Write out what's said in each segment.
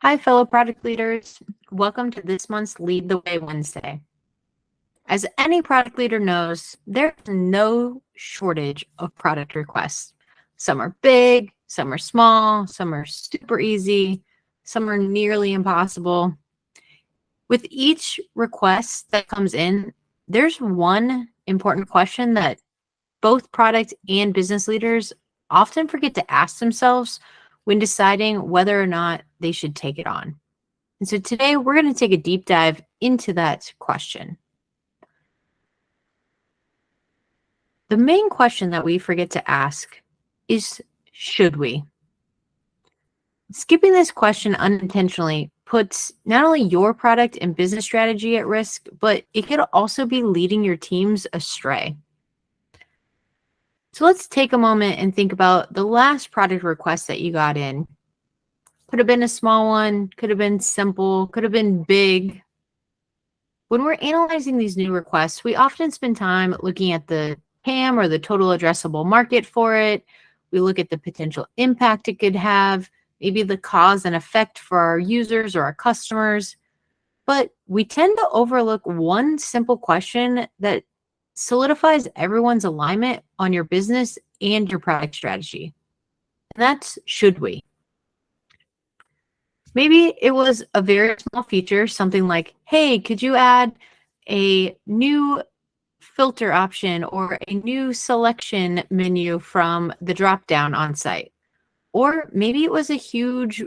Hi, fellow product leaders. Welcome to this month's Lead the Way Wednesday. As any product leader knows, there's no shortage of product requests. Some are big, some are small, some are super easy, some are nearly impossible. With each request that comes in, there's one important question that both product and business leaders often forget to ask themselves when deciding whether or not they should take it on. And so today we're going to take a deep dive into that question. The main question that we forget to ask is, should we? Skipping this question unintentionally puts not only your product and business strategy at risk, but it could also be leading your teams astray. So let's take a moment and think about the last product request that you got in. Could have been a small one, could have been simple, could have been big. When we're analyzing these new requests, we often spend time looking at the TAM or the total addressable market for it. We look at the potential impact it could have, maybe the cause and effect for our users or our customers. But we tend to overlook one simple question that solidifies everyone's alignment on your business and your product strategy. And that's, should we? Maybe it was a very small feature, something like, hey, could you add a new filter option or a new selection menu from the dropdown on site? Or maybe it was a huge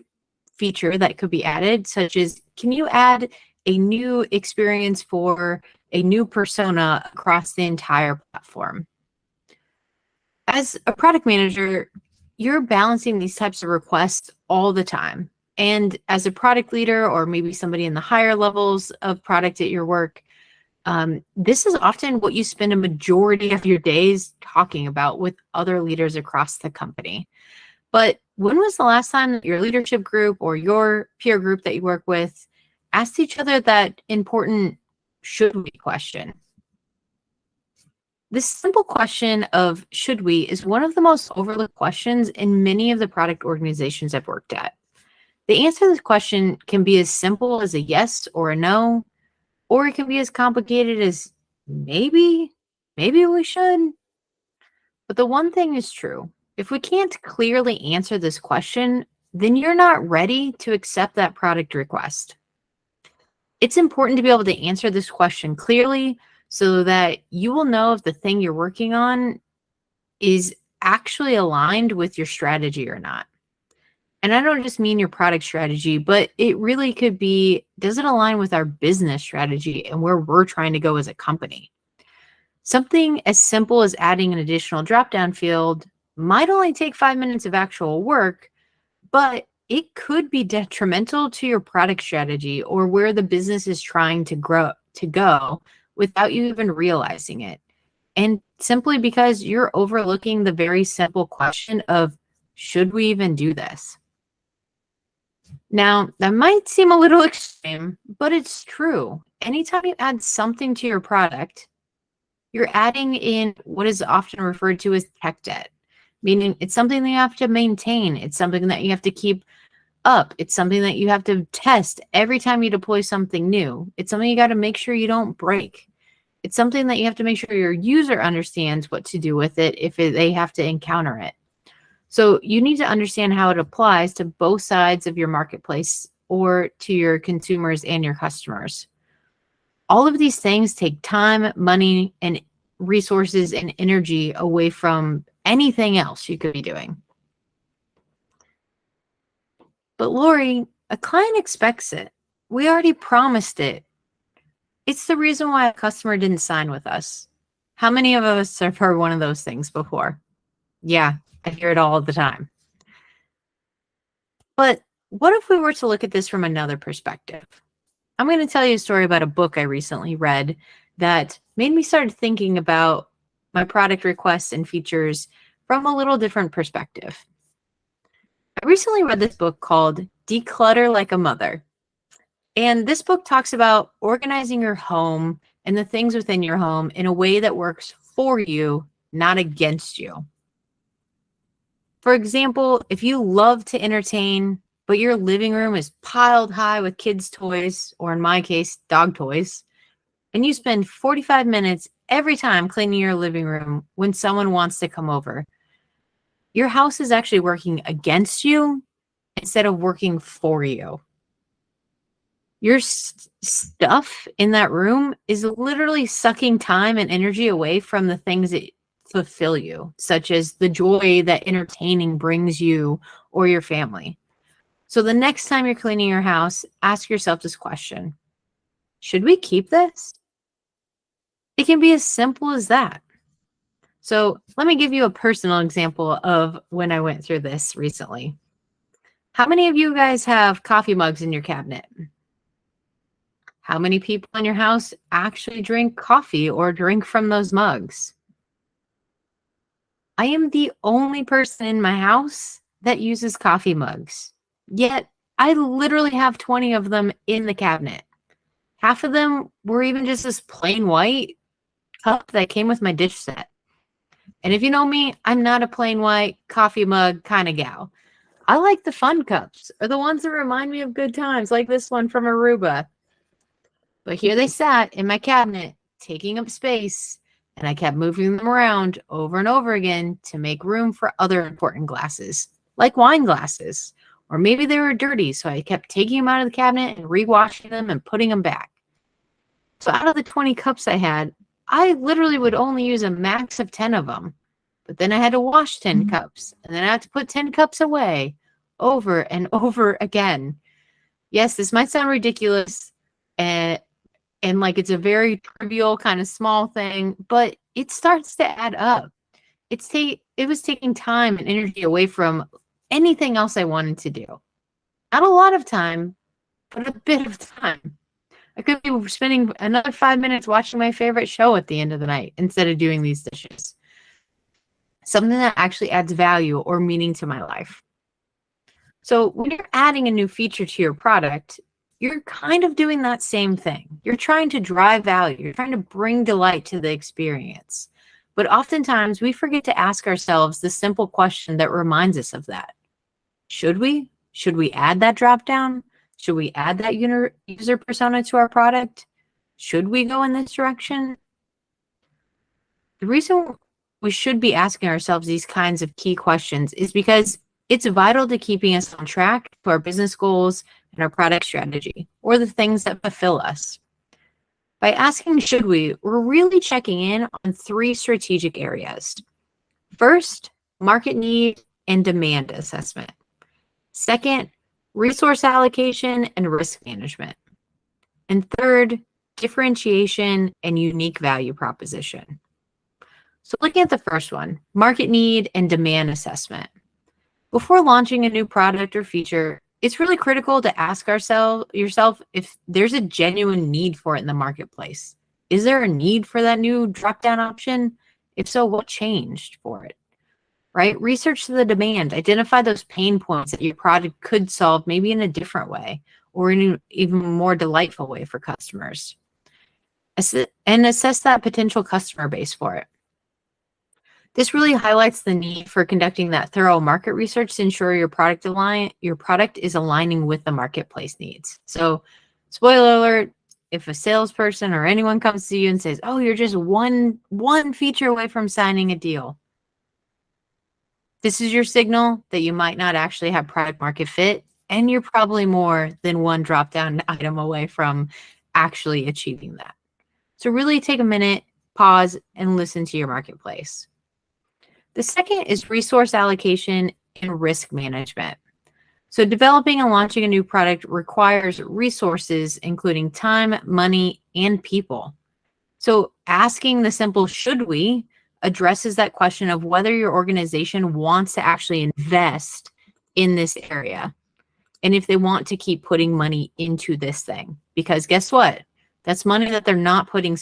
feature that could be added, such as, can you add a new experience for a new persona across the entire platform? As a product manager, you're balancing these types of requests all the time. And as a product leader, or maybe somebody in the higher levels of product at your work, this is often what you spend a majority of your days talking about with other leaders across the company. But when was the last time that your leadership group or your peer group that you work with asked each other that important should we question? This simple question of should we is one of the most overlooked questions in many of the product organizations I've worked at. The answer to this question can be as simple as a yes or a no, or it can be as complicated as maybe we should. But the one thing is true. If we can't clearly answer this question, then you're not ready to accept that product request. It's important to be able to answer this question clearly so that you will know if the thing you're working on is actually aligned with your strategy or not. And I don't just mean your product strategy, but it really could be, does it align with our business strategy and where we're trying to go as a company? Something as simple as adding an additional drop-down field might only take 5 minutes of actual work, but it could be detrimental to your product strategy or where the business is trying to go without you even realizing it. And simply because you're overlooking the very simple question of, should we even do this? Now, that might seem a little extreme, but it's true. Anytime you add something to your product, you're adding in what is often referred to as tech debt, meaning it's something that you have to maintain. It's something that you have to keep up. It's something that you have to test every time you deploy something new. It's something you got to make sure you don't break. It's something that you have to make sure your user understands what to do with it if they have to encounter it. So you need to understand how it applies to both sides of your marketplace or to your consumers and your customers. All of these things take time, money, and resources and energy away from anything else you could be doing. But Lori, a client expects it. We already promised it. It's the reason why a customer didn't sign with us. How many of us have heard one of those things before? Yeah, I hear it all the time. But what if we were to look at this from another perspective? I'm going to tell you a story about a book I recently read that made me start thinking about my product requests and features from a little different perspective. I recently read this book called Declutter Like a Mother. And this book talks about organizing your home and the things within your home in a way that works for you, not against you. For example, if you love to entertain, but your living room is piled high with kids' toys, or in my case, dog toys, and you spend 45 minutes every time cleaning your living room when someone wants to come over, your house is actually working against you instead of working for you. Your stuff in that room is literally sucking time and energy away from the things that fulfill you, such as the joy that entertaining brings you or your family. So the next time you're cleaning your house, ask yourself this question: should we keep this? It can be as simple as that. So let me give you a personal example of when I went through this recently. How many of you guys have coffee mugs in your cabinet? How many people in your house actually drink coffee or drink from those mugs? I am the only person in my house that uses coffee mugs. Yet I literally have 20 of them in the cabinet. Half of them were even just this plain white cup that came with my dish set. And if you know me, I'm not a plain white coffee mug kind of gal. I like the fun cups, or the ones that remind me of good times, like this one from Aruba. But here they sat in my cabinet, taking up space, and I kept moving them around over and over again to make room for other important glasses, like wine glasses. Or maybe they were dirty, so I kept taking them out of the cabinet and rewashing them and putting them back. So out of the 20 cups I had, I literally would only use a max of 10 of them. But then I had to wash 10 cups, and then I had to put 10 cups away over and over again. Yes, this might sound ridiculous, and like it's a very trivial kind of small thing, but it starts to add up. It was taking time and energy away from anything else I wanted to do. Not a lot of time, but a bit of time. I could be spending another 5 minutes watching my favorite show at the end of the night instead of doing these dishes. Something that actually adds value or meaning to my life. So when you're adding a new feature to your product, you're kind of doing that same thing. You're trying to drive value. You're trying to bring delight to the experience. But oftentimes we forget to ask ourselves the simple question that reminds us of that. Should we? Should we add that drop down? Should we add that user persona to our product? Should we go in this direction? The reason we should be asking ourselves these kinds of key questions is because it's vital to keeping us on track to our business goals and our product strategy, or the things that fulfill us. By asking should we, we're really checking in on 3 strategic areas. First, market need and demand assessment. Second, resource allocation and risk management. And third, differentiation and unique value proposition. So looking at the first one, market need and demand assessment. Before launching a new product or feature, it's really critical to ask yourself if there's a genuine need for it in the marketplace. Is there a need for that new drop-down option? If so, what changed for it? Right? Research the demand. Identify those pain points that your product could solve, maybe in a different way or in an even more delightful way for customers. And assess that potential customer base for it. This really highlights the need for conducting that thorough market research to ensure your product is aligning with the marketplace needs. So, spoiler alert, if a salesperson or anyone comes to you and says, "Oh, you're just one feature away from signing a deal," this is your signal that you might not actually have product market fit, and you're probably more than one drop-down item away from actually achieving that. So really take a minute, pause, and listen to your marketplace. The second is resource allocation and risk management. So developing and launching a new product requires resources, including time, money, and people. So asking the simple should we addresses that question of whether your organization wants to actually invest in this area and if they want to keep putting money into this thing. Because guess what? That's money that they're not putting